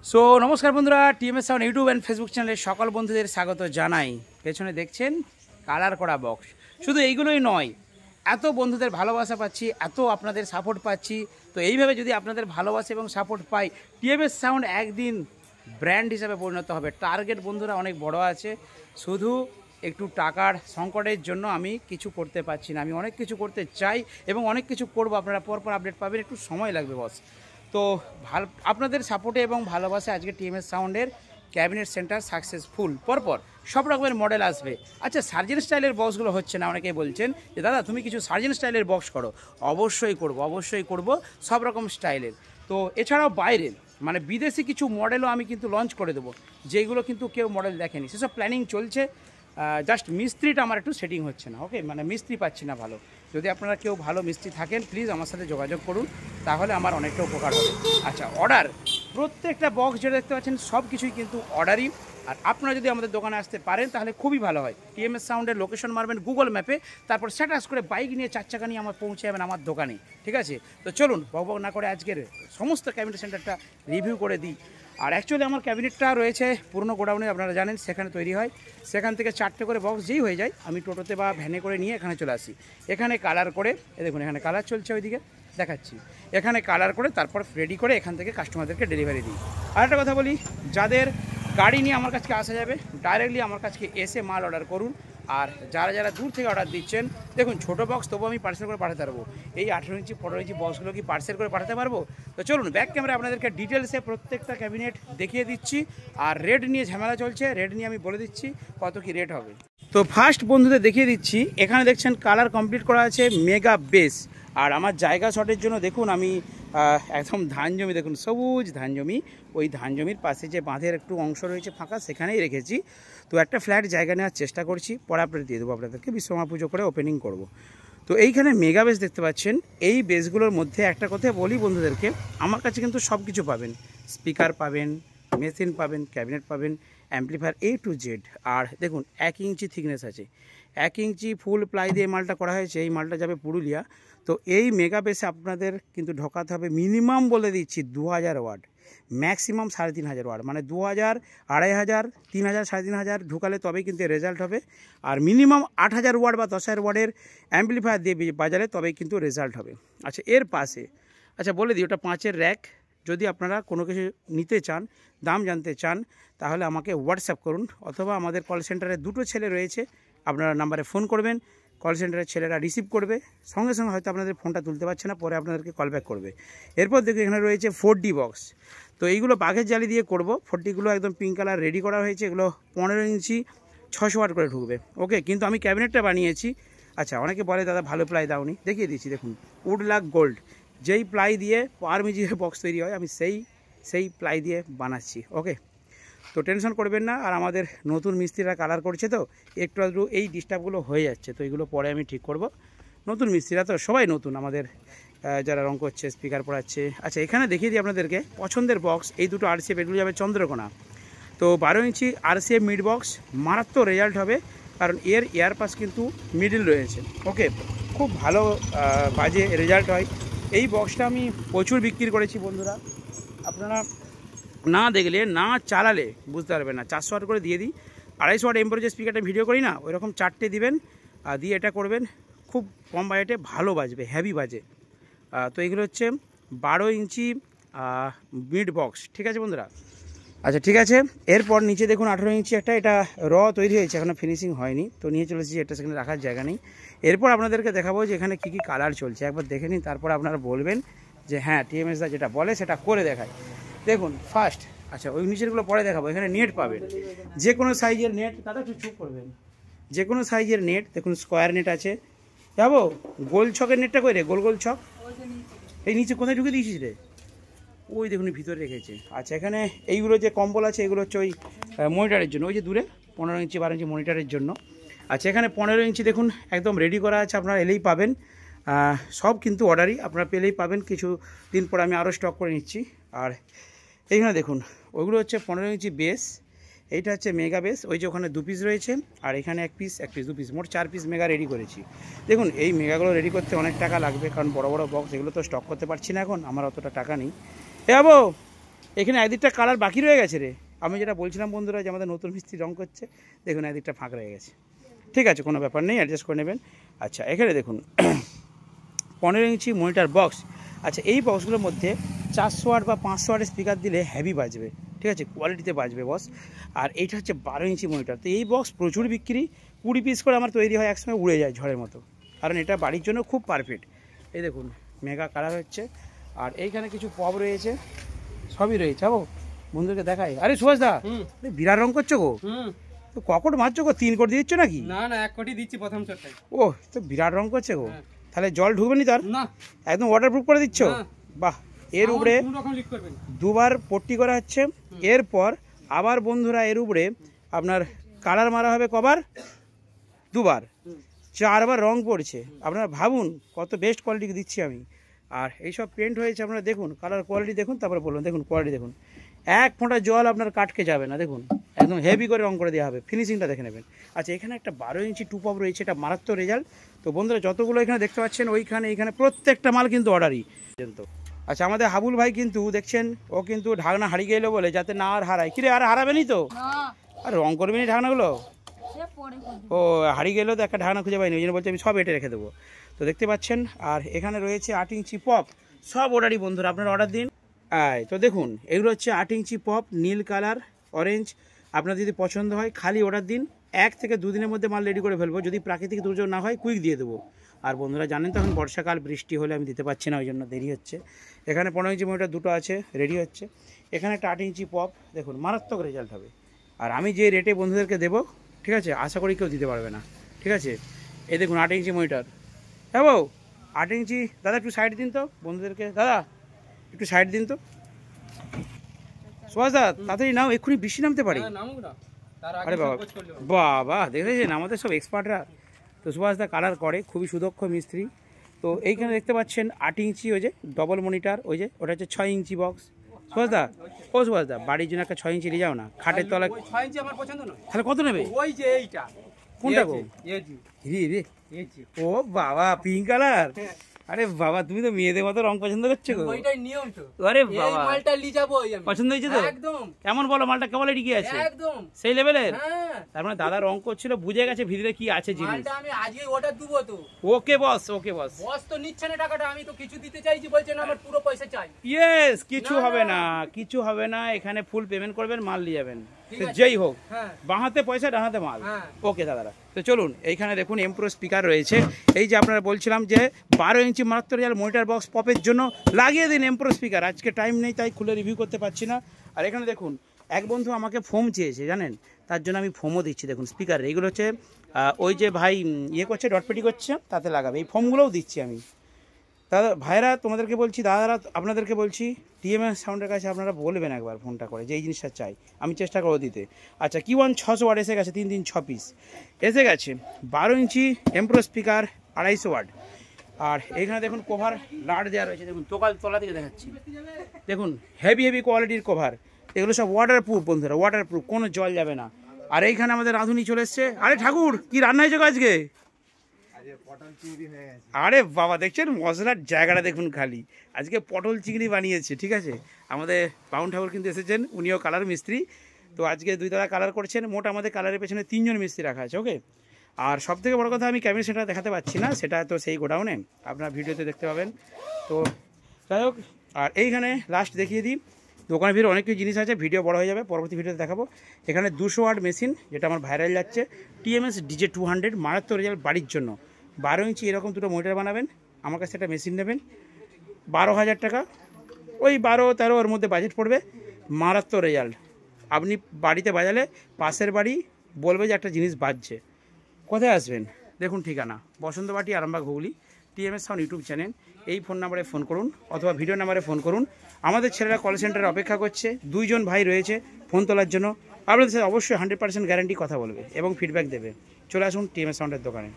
So নমস্কার বন্ধুরা, TMS sound YouTube and Facebook চ্যানেলে সকল বন্ধুদের স্বাগত জানাই। পেছনে দেখছেন কালার করা বক্স। শুধু এইগুলোই নয়, এত বন্ধুদের ভালোবাসা পাচ্ছি, এত আপনাদের সাপোর্ট পাচ্ছি। তো এইভাবে যদি আপনাদের ভালোবাসা এবং সাপোর্ট পাই, টিএমএস সাউন্ড একদিন ব্র্যান্ড হিসাবে পরিণত হবে। টার্গেট বন্ধুরা অনেক বড় আছে, শুধু একটু টাকার সংকটের জন্য আমি কিছু করতে পারছি না। আমি অনেক কিছু করতে চাই এবং অনেক কিছু করব, আপনারা পরপর আপডেট পাবেন, একটু সময় লাগবে বস। তো আপনাদের সাপোর্টে এবং ভালোবাসে আজকে টিএমএস সাউন্ডের ক্যাবিনেট সেন্টার সাকসেসফুল। পরপর সব রকমের মডেল আসবে। আচ্ছা, সার্জেন স্টাইলের বক্সগুলো হচ্ছে না, অনেকেই বলছেন যে দাদা তুমি কিছু সার্জেন স্টাইলের বক্স করো। অবশ্যই করব সব রকম স্টাইলের। তো এছাড়াও বাইরের মানে বিদেশি কিছু মডেলও আমি কিন্তু লঞ্চ করে দেবো, যেগুলো কিন্তু কেউ মডেল দেখেনি। সেসব প্ল্যানিং চলছে। জাস্ট মিস্ত্রিটা আমার একটু সেটিং হচ্ছে না। ওকে, মানে মিস্ত্রি পাচ্ছি না ভালো। যদি আপনারা কেউ ভালো মিস্ত্রি থাকেন, প্লিজ আমার সাথে যোগাযোগ করুন, তাহলে আমার অনেকটা উপকার হবে। আচ্ছা, অর্ডার প্রত্যেকটা বক্স যেটা দেখতে পাচ্ছেন সব কিছুই কিন্তু অর্ডারই। আর আপনারা যদি আমাদের দোকানে আসতে পারেন তাহলে খুবই ভালো হয়। টিএমএস সাউন্ডের লোকেশন মারবেন গুগল ম্যাপে, তারপর স্ট্যাটাস করে বাইক নিয়ে 4 চাকা নিয়ে আমার পৌঁছে যাবেন আমার দোকানে। ঠিক আছে, তো চলুন বক না করে আজকের সমস্ত ক্যাবিনেট সেন্টারটা রিভিউ করে দিই। আর অ্যাকচুয়ালি আমার ক্যাবিনেটটা রয়েছে পুরনো গোডাউনে, আপনারা জানেন সেখানে তৈরি হয়। সেখান থেকে 4টে করে বক্স যেই হয়ে যায় আমি টোটোতে বা ভ্যানে করে নিয়ে এখানে চলে আসি। এখানে কালার করে, দেখুন এখানে কালার চলছে, ওইদিকে দেখাচ্ছি। এখানে কালার করে তারপর রেডি করে এখান থেকে কাস্টমারদেরকে ডেলিভারি দিই। আর একটা কথা বলি, যাদের গাড়ি নিয়ে আমার কাছে আসা যাবে, ডাইরেক্টলি আমার কাছে এসে মাল অর্ডার করুন। আর যারা যারা দূর থেকে অর্ডার দিচ্ছেন, দেখুন ছোটো বক্স তবু আমি পার্সেল করে পাঠাতে পারবো। এই 18 ইঞ্চি 15 ইঞ্চি বক্সগুলো কি পার্সেল করে পাঠাতে পারবো? তো চলুন ব্যাক ক্যামেরা আপনাদেরকে ডিটেলসে প্রত্যেকটা ক্যাবিনেট দেখিয়ে দিচ্ছি। আর রেট নিয়ে ঝামেলা চলছে, রেট নিয়ে আমি বলে দিচ্ছি কত কি রেট হবে। তো ফার্স্ট বন্ধুদের দেখিয়ে দিচ্ছি, এখানে দেখছেন কালার কমপ্লিট করা আছে মেগা বেস। আর আমার জায়গা শটের জন্য দেখুন আমি একদম ধান জমি, দেখুন সবুজ ধান জমি, ওই ধান জমির পাশে যে বাঁধের একটু অংশ রয়েছে ফাঁকা, সেখানেই রেখেছি। তো একটা ফ্ল্যাট জায়গা নেওয়ার চেষ্টা করছি, পরে আপডেট দিয়ে দেবো আপনাদেরকে। বিশ্বকর্মা পুজো করে ওপেনিং করব। তো এইখানে মেগা বেস দেখতে পাচ্ছেন। এই বেসগুলোর মধ্যে একটা কথা বলি বন্ধুদেরকে, আমার কাছে কিন্তু সব কিছু পাবেন। স্পিকার পাবেন, মেশিন পাবেন, ক্যাবিনেট পাবেন, অ্যাম্পলিফায়ার A to Z। আর দেখুন 1 ইঞ্চি থিকনেস আছে, 1 ইঞ্চি ফুল প্লাই দিয়ে মালটা করা হয়েছে। এই মালটা যাবে পুরুলিয়া। তো এই মেগা বেসে আপনাদের কিন্তু ঢোকাতে হবে মিনিমাম বলে দিচ্ছি 2000 ওয়াট, ম্যাক্সিমাম 3500 ওয়াট। মানে 2000, 2500, 3000, 3500 ঢুকালে তবেই কিন্তু রেজাল্ট হবে। আর মিনিমাম 8000 ওয়াট বা 10000 ওয়াটের অ্যাম্পলিফায়ার দিয়ে বাজালে তবেই কিন্তু রেজাল্ট হবে। আচ্ছা, এর পাশে বলে দিই, ওটা 5-এর র্যাক। যদি আপনারা কোনো কিছু নিতে চান, দাম জানতে চান, তাহলে আমাকে হোয়াটসঅ্যাপ করুন, অথবা আমাদের কল সেন্টারে 2টো ছেলে রয়েছে, আপনারা নাম্বারে ফোন করবেন, কল সেন্টারের ছেলেরা রিসিভ করবে। সঙ্গে সঙ্গে হয়তো আপনাদের ফোনটা তুলতে পারছে না, পরে আপনাদেরকে কল ব্যাক করবে। এরপর দেখুন এখানে রয়েছে 4D বক্স। তো এইগুলো বাঘের জালি দিয়ে করব। 4Dগুলো একদম পিঙ্ক কালার রেডি করা হয়েছে। এগুলো 15 ইঞ্চি 600 ওয়াট করে ঢুকবে। ওকে, কিন্তু আমি ক্যাবিনেটটা বানিয়েছি। আচ্ছা, অনেকে বলে দাদা ভালো প্লাই দাওনি, দেখিয়ে দিচ্ছি। দেখুন উডলাক গোল্ড, যেই প্লাই দিয়ে পার মিজির বক্স তৈরি হয়, আমি সেই প্লাই দিয়ে বানাচ্ছি। ওকে, তো টেনশন করবেন না। আর আমাদের নতুন মিস্ত্রিরা কালার করছে, তো একটু আধটু এই ডিস্টার্বগুলো হয়ে যাচ্ছে, তো এগুলো পরে আমি ঠিক করব। নতুন মিস্ত্রিরা তো সবাই নতুন, আমাদের যারা রং করছে, স্পিকার পড়াচ্ছে। আচ্ছা, এখানে দেখিয়ে দিই আপনাদেরকে পছন্দের বক্স। এই দুটো RCF, এগুলো যাবে চন্দ্রকোনা। তো 12 ইঞ্চি RCF মিড বক্স, মারাত্মক রেজাল্ট হবে, কারণ এর এয়ার পাস কিন্তু মিডিল রয়েছে। ওকে, খুব ভালো বাজে রেজাল্ট হয়। এই বক্সটা আমি প্রচুর বিক্রি করেছি বন্ধুরা, আপনারা না দেখলে, না চালালে বুঝতে পারবেন না। 400 ওয়াট করে দিয়ে দিই। 250 ওয়াট এম্পোর যে স্পিকারটা ভিডিও করি না, ওই রকম 4টে দিবেন, দিয়ে এটা করবেন। খুব কম বাজেটে ভালো বাজবে, হেভি বাজে। তো এইগুলো হচ্ছে 12 ইঞ্চি মিড বক্স। ঠিক আছে বন্ধুরা? আচ্ছা, ঠিক আছে। এরপর নিচে দেখুন 18 ইঞ্চি একটা, এটা তৈরি হয়েছে, এখনও ফিনিশিং হয়নি, তো নিয়ে চলেছি। এটা সেখানে রাখার জায়গা নেই। এরপর আপনাদেরকে দেখাবো যে এখানে কী কী কালার চলছে, একবার দেখে নিন, তারপর আপনারা বলবেন যে হ্যাঁ টিএমএস দা যেটা বলে সেটা করে দেখায়। দেখুন ফার্স্ট, আচ্ছা ওই নিচেরগুলো পরে দেখাবো। এখানে নেট পাবেন, যে কোনো সাইজের নেট। দাদা একটু চুপ করবেন। যে কোনো সাইজের নেট, দেখুন স্কোয়ার নেট আছে। যাবো গোল ছকের নেটটা কই রে, গোল গোল ছক এই নিচে কোথায় ঢুকে দিয়েছিস রে? ওই দেখুন ভিতরে রেখেছে। আচ্ছা, এখানে এইগুলো যে কম্বল আছে, এগুলো হচ্ছে ওই মনিটরের জন্য, ওই যে দূরে 15 ইঞ্চি 12 ইঞ্চি মনিটরের জন্য। আচ্ছা, এখানে 15 ইঞ্চি দেখুন একদম রেডি করা আছে, আপনারা এলেই পাবেন। সব কিন্তু অর্ডারই, আপনারা পেলেই পাবেন। কিছু দিন পর আমি আরও স্টক করে নিচ্ছি। আর এইখানে দেখুন ওইগুলো হচ্ছে 15 ইঞ্চি বেস, এইটা হচ্ছে মেগা বেস। ওই যে ওখানে 2 পিস রয়েছে, আর এখানে 1 পিস 2 পিস, মোট 4 পিস মেগা রেডি করেছি। দেখুন এই মেগাগুলো রেডি করতে অনেক টাকা লাগবে, কারণ বড় বড় বক্স এগুলো তো স্টক করতে পারছি না এখন, আমার অতটা টাকা নেই। যাবো এখানে একদিকটা কালার বাকি রয়ে গেছে রে, আমি যেটা বলছিলাম বন্ধুরা যে আমাদের নতুন মিস্ত্রি রং করছে, দেখুন একদিকটা ফাঁক রয়ে গেছে। ঠিক আছে, কোনো ব্যাপার নেই, অ্যাডজাস্ট করে নেবেন। আচ্ছা এখানে দেখুন 15 ইঞ্চি মনিটর বক্স। আচ্ছা এই বক্সগুলোর মধ্যে 400 ওয়াট বা 500 ওয়াটের স্পিকার দিলে হেভি বাজবে, ঠিক আছে, কোয়ালিটিতে বাজবে বস। আর এইটা হচ্ছে 12 ইঞ্চি মনিটর। তো এই বক্স প্রচুর বিক্রি, 20 পিস করে আমার তৈরি হয়, একসঙ্গে উড়ে যায় ঝড়ের মতো, কারণ এটা বাড়ির জন্য খুব পারফেক্ট। এই দেখুন মেগা কালার হচ্ছে। আর এইখানে কিছু পপ রয়েছে, সবই রয়েছে। যাবো বন্ধুদেরকে দেখাই। আরে সুভাষ দা, বিরাট রং করছো গো, তো ককট মারছো গো, 3 কোটি দিচ্ছ নাকি? না না 1 কোটি দিচ্ছি প্রথম চটটাই। ও তো বিরাট রং করছে গো, তাহলে জল ঢুকবে নি তার? না একদম ওয়াটারপ্রুফ করে দিচ্ছ? বাহ। এর উপরে দুবার পট্টি করা হচ্ছে, এরপর আবার বন্ধুরা এর উপরে আপনার কালার মারা হবে কবার? দুবার, 4 বার রং পড়ছে। আপনারা ভাবুন কত বেস্ট কোয়ালিটি দিচ্ছি আমি। আর এইসব পেন্ট হয়েছে, আপনারা দেখুন কালার কোয়ালিটি দেখুন, তারপরে বলুন। দেখুন কোয়ালিটি দেখুন, এক ফোঁটা জল আপনার কাটকে যাবে না, দেখুন একদম হেভি করে রং করে দেওয়া হবে, ফিনিশিংটা দেখে নেবেন। আচ্ছা এখানে একটা 12 ইঞ্চি টু পপ রয়েছে, এটা মারাত্মক রেজাল্ট। তো বন্ধুরা যতগুলো এখানে দেখতে পাচ্ছেন ওইখানে এইখানে প্রত্যেকটা মাল কিন্তু অর্ডারই কিন্তু। আচ্ছা আমাদের হাবুল ভাই কিন্তু দেখছেন, ও কিন্তু ঢাকনা হারিয়ে গেলো বলে যাতে না আর হারায়। কিরে আর হারাবেনি তো? আর রং করবেনি ঢাকনাগুলো? ও হারিয়ে গেলেও তো একটা ঢাকনা খুঁজে পাইনি, ওই জন্য বলছে আমি সব এটে রেখে দেবো। তো দেখতে পাচ্ছেন। আর এখানে রয়েছে 8 ইঞ্চি পপ, সব অর্ডারই বন্ধুরা, আপনারা অর্ডার দিন। তো দেখুন এগুলো হচ্ছে 8 ইঞ্চি পপ, নীল কালার, অরেঞ্জ। আপনার যদি পছন্দ হয় খালি অর্ডার দিন, 1 থেকে 2 দিনের মধ্যে মাল রেডি করে ফেলবো। যদি প্রাকৃতিক দুর্যোগ না হয় কুইক দিয়ে দেবো। আর বন্ধুরা জানেন তো এখন বর্ষাকাল, বৃষ্টি হলে আমি দিতে পারছি না, ওই জন্য দেরি হচ্ছে। এখানে 15 ইঞ্চি মনিটর দুটো আছে, রেডি হচ্ছে। এখানে একটা 8 ইঞ্চি পপ, দেখুন মারাত্মক রেজাল্ট হবে। আর আমি যে রেটে বন্ধুদেরকে দেবো, ঠিক আছে, আশা করি কেউ দিতে পারবে না, ঠিক আছে। এই দেখুন 8 ইঞ্চি মনিটর। হ্যাঁ বউ 8 ইঞ্চি। দাদা একটু সাইড দিন তো বন্ধুদেরকে, দাদা একটু সাইড দিন তো। সুভাষ দা তাড়াতাড়ি নাও, এক্ষুনি বৃষ্টি নামতে পারি। আরে বাবা বাবা, দেখেছেন আমাদের সব এক্সপার্টরা। তো সুভাষ দা কালার করে, খুবই সুদক্ষ মিস্ত্রি। তো এইখানে দেখতে পাচ্ছেন 8 ইঞ্চি, ওই যে ডবল মনিটর, ওই যে ওটা হচ্ছে 6 ইঞ্চি বক্স। সুভাষ দা, ও সুভাষ দা বাড়ির জন্য একটা 6 ইঞ্চি নিয়ে যাও না, খাটের তলায়। 6 ইঞ্চি আমার পছন্দ নয়। তাহলে কত নেবে? ওই যে এইটা। কোনটা গো? এই যে ও বাবা পিঙ্ক কালার। আরে বাবা তুমি তো মেয়েদের মতো রং পছন্দ করছো গো। ওইটাই নিয়ম তো। আরে বাবা এই মালটা লি যাবো আমি। পছন্দ হয়েছে তো? একদম। কেমন বলো মালটা কোয়ালিটি কি আছে? একদম সেই লেভেলের। হ্যাঁ। তার মানে দাদা রং করছিল, বুঝে গেছে ভিতরে কি আছে জিনিস। মালটা আমি আজকে অর্ডার দেবো তো। ওকে বস, ওকে বস। বস তো নিচ্ছে না টাকাটা, আমি তো কিছু দিতে চাইছি, বলছেন আমার পুরো পয়সা চাই। ইয়েস, কিছু হবে না, কিছু হবে না, এখানে ফুল পেমেন্ট করবেন, মাল নিয়ে যাবেন, যেই হোক। হ্যাঁ। বাঁহাতে পয়সা ডানাতে মাল। হ্যাঁ। ওকে দাদারা, তো চলুন এইখানে দেখুন এমপ্রো স্পিকার রয়েছে। এই যে আপনারা বলছিলাম যে 12 ইঞ্চি মারাত্মক রেজাল্ট মনিটর বক্স পপের জন্য লাগিয়ে দিন এমপ্রো স্পিকার। আজকে টাইম নেই তাই খুলে রিভিউ করতে পারছি না। আর এখানে দেখুন এক বন্ধু আমাকে ফোম চেয়েছে জানেন, তার জন্য আমি ফোমও দিচ্ছি। দেখুন স্পিকার এগুলো হচ্ছে ওই যে ভাই ইয়ে করছে, ডটপেটি করছে, তাতে লাগাবে, এই ফোমগুলোও দিচ্ছি আমি। দাদা ভাইরা তোমাদেরকে বলছি, দাদারা আপনাদেরকে বলছি, টিএমএস সাউন্ডের কাছে আপনারা বলবেন একবার ফোনটা করে যে এই জিনিসটা চাই, আমি চেষ্টা করবো দিতে। আচ্ছা Q1 600 ওয়াট এসে গেছে, 3 3 6 পিস এসে গেছে। 12 ইঞ্চি এমপ্রো স্পিকার 250 ওয়াট। আর এইখানে দেখুন কভার লাট দেওয়া রয়েছে, দেখুন তলা থেকে দেখাচ্ছি, দেখুন হেভি হেভি কোয়ালিটির কভার। এগুলো সব ওয়াটারপ্রুফ বন্ধুরা, ওয়াটারপ্রুফ, কোনো জল যাবে না। আর এইখানে আমাদের রাঁধুনি চলে এসছে। আরে ঠাকুর কি রান্না হয়েছে আজকে? আরে বাবা দেখছেন মশলার জায়গাটা দেখুন খালি, আজকে পটল চিংড়ি বানিয়েছে, ঠিক আছে। আমাদের বাউন ঠাকুর কিন্তু এসেছেন, উনিও কালার মিস্ত্রি। তো আজকে 2 দাদা কালার করছেন, মোট আমাদের কালারের পেছনে 3 জন মিস্ত্রি রাখা আছে, ওকে। আর সব থেকে বড় কথা, আমি ক্যাবিনেট সেটা দেখাতে পাচ্ছি না, সেটা তো সেই গোডাউনে আপনার ভিডিওতে দেখতে পাবেন। তো যাই হোক, আর এইখানে লাস্ট দেখিয়ে দিই, দোকানের ভিতরে অনেক কিছু জিনিস আছে, ভিডিও বড় হয়ে যাবে, পরবর্তী ভিডিওতে দেখাবো। এখানে 200 ওয়াট মেশিন, যেটা আমার ভাইরাল যাচ্ছে, TMS DJ 200, মারাত্মক রেজাল্ট বাড়ির জন্য। 12 ইঞ্চি এরকম দুটো মনিটর বানাবেন, আমার কাছে একটা মেশিন নেবেন, 12,000 টাকা, ওই 12-13 ওর মধ্যে বাজেট পড়বে, মারাত্মক রেজাল্ট। আপনি বাড়িতে বাজালে পাশের বাড়ি বলবে যে একটা জিনিস বাজছে। কোথায় আসবেন দেখুন ঠিকানা, Basantabati, Arambagh, Hooghly, TMS sound YouTube channel. এই ফোন নাম্বারে ফোন করুন অথবা ভিডিও নাম্বারে ফোন করুন। আমাদের ছেলেরা কল সেন্টারে অপেক্ষা করছে, 2 জন ভাই রয়েছে ফোন তোলার জন্য। আপনাদের সাথে অবশ্যই 100% গ্যারান্টি কথা বলবে এবং ফিডব্যাক দেবে। চলে আসুন TMS সাউন্ডের দোকানে।